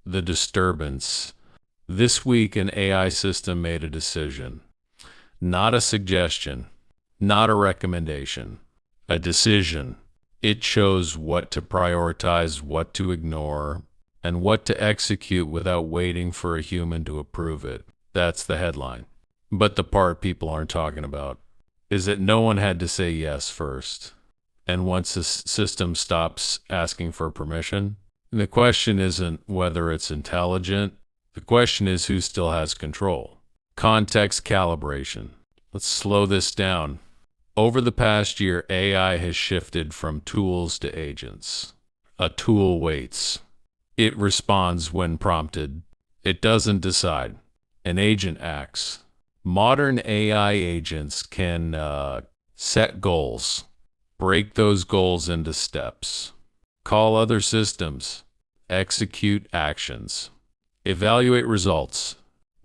the disturbance. This week, an AI system made a decision. Not a suggestion, not a recommendation, a decision. It chose what to prioritize, what to ignore, and what to execute without waiting for a human to approve it. That's the headline. But the part people aren't talking about is that no one had to say yes first. And once the system stops asking for permission, the question isn't whether it's intelligent. The question is who still has control. Context calibration. Let's slow this down. Over the past year, AI has shifted from tools to agents. A tool waits. It responds when prompted. It doesn't decide. An agent acts. Modern AI agents can set goals, break those goals into steps, call other systems, execute actions, evaluate results.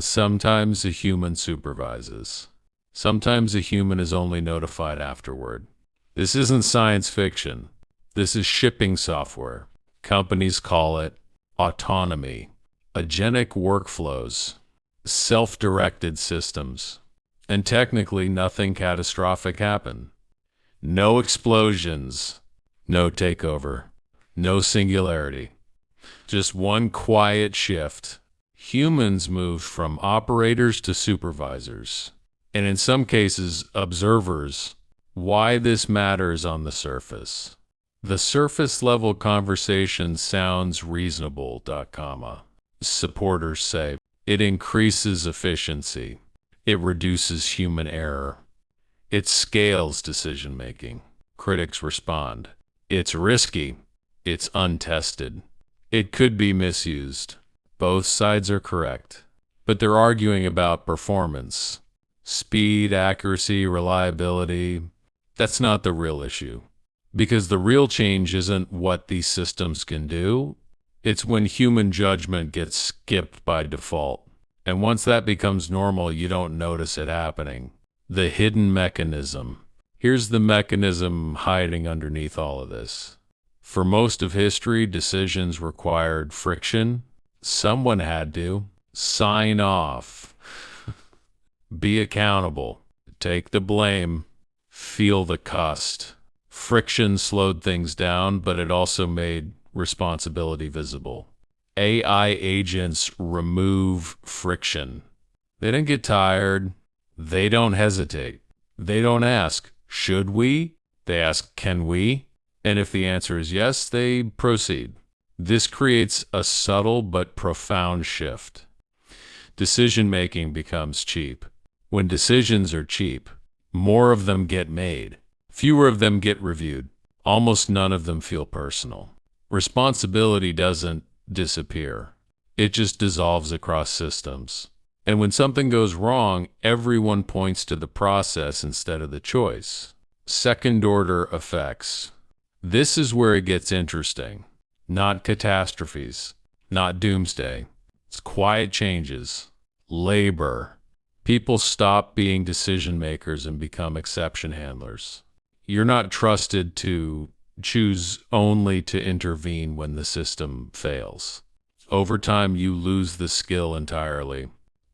Sometimes a human supervises. Sometimes a human is only notified afterward. This isn't science fiction. This is shipping software. Companies call it autonomy, agentic workflows, self-directed systems. And technically, nothing catastrophic happened. No explosions, no takeover, no singularity. Just one quiet shift. Humans moved from operators to supervisors, and in some cases, observers. Why this matters on the surface. The surface level conversation sounds reasonable, supporters say. It increases efficiency. It reduces human error. It scales decision making. Critics respond. It's risky. It's untested. It could be misused. Both sides are correct. But they're arguing about performance. Speed, accuracy, reliability. That's not the real issue. Because the real change isn't what these systems can do. It's when human judgment gets skipped by default. And once that becomes normal, you don't notice it happening. The hidden mechanism. Here's the mechanism hiding underneath all of this. For most of history, decisions required friction. Someone had to sign off, be accountable, take the blame, feel the cost. Friction slowed things down, but it also made responsibility visible. AI agents remove friction. They don't get tired. They don't hesitate. They don't ask, should we? They ask, can we? And if the answer is yes, they proceed. This creates a subtle but profound shift. Decision-making becomes cheap. When decisions are cheap, more of them get made. Fewer of them get reviewed. Almost none of them feel personal. Responsibility doesn't disappear. It just dissolves across systems. And when something goes wrong, everyone points to the process instead of the choice. Second-order effects. This is where it gets interesting. Not catastrophes. Not doomsday. It's quiet changes. Labor. People stop being decision makers and become exception handlers. You're not trusted to choose only to intervene when the system fails. Over time, you lose the skill entirely.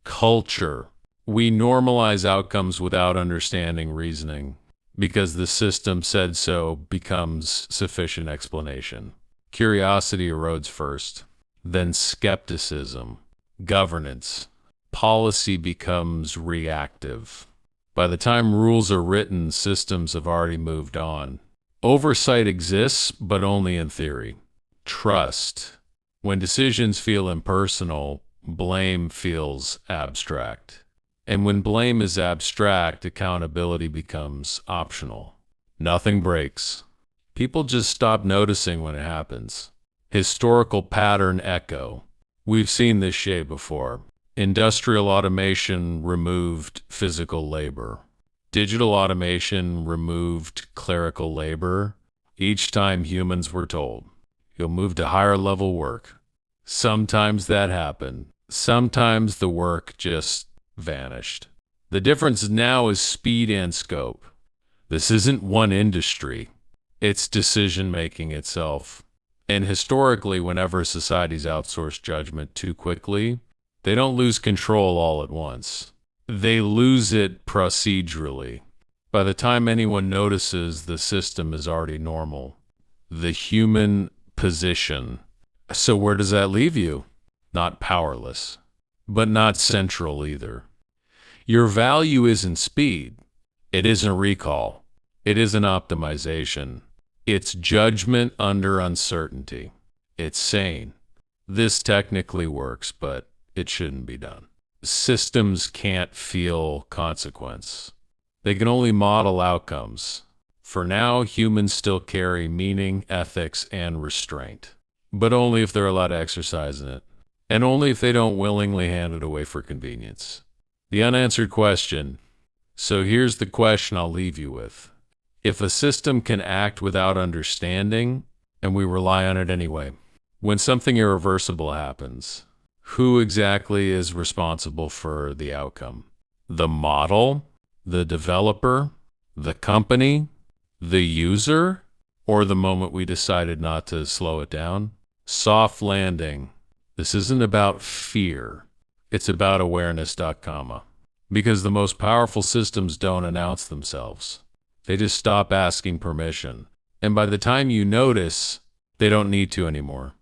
Culture. We normalize outcomes without understanding reasoning because the system said so becomes sufficient explanation. Curiosity erodes first, then skepticism, governance. Policy becomes reactive. By the time rules are written, systems have already moved on. Oversight exists, but only in theory. Trust. When decisions feel impersonal, blame feels abstract. And when blame is abstract, accountability becomes optional. Nothing breaks. People just stop noticing when it happens. Historical pattern echo. We've seen this shape before. Industrial automation removed physical labor. Digital automation removed clerical labor. Each time humans were told, you'll move to higher level work. Sometimes that happened. Sometimes the work just vanished. The difference now is speed and scope. This isn't one industry. It's decision-making itself. And historically, whenever societies outsource judgment too quickly, they don't lose control all at once. They lose it procedurally. By the time anyone notices, the system is already normal. The human position. So where does that leave you? Not powerless, but not central either. Your value isn't speed. It isn't recall. It isn't optimization. It's judgment under uncertainty. It's sane. This technically works, but it shouldn't be done. Systems can't feel consequence. They can only model outcomes. For now, humans still carry meaning, ethics, and restraint. But only if they're allowed to exercise in it. And only if they don't willingly hand it away for convenience. The unanswered question. So here's the question I'll leave you with. If a system can act without understanding, and we rely on it anyway, when something irreversible happens, who exactly is responsible for the outcome? The model? The developer? The company? The user? Or the moment we decided not to slow it down? Soft landing. This isn't about fear. It's about awareness. Because the most powerful systems don't announce themselves. They just stop asking permission. And by the time you notice, they don't need to anymore.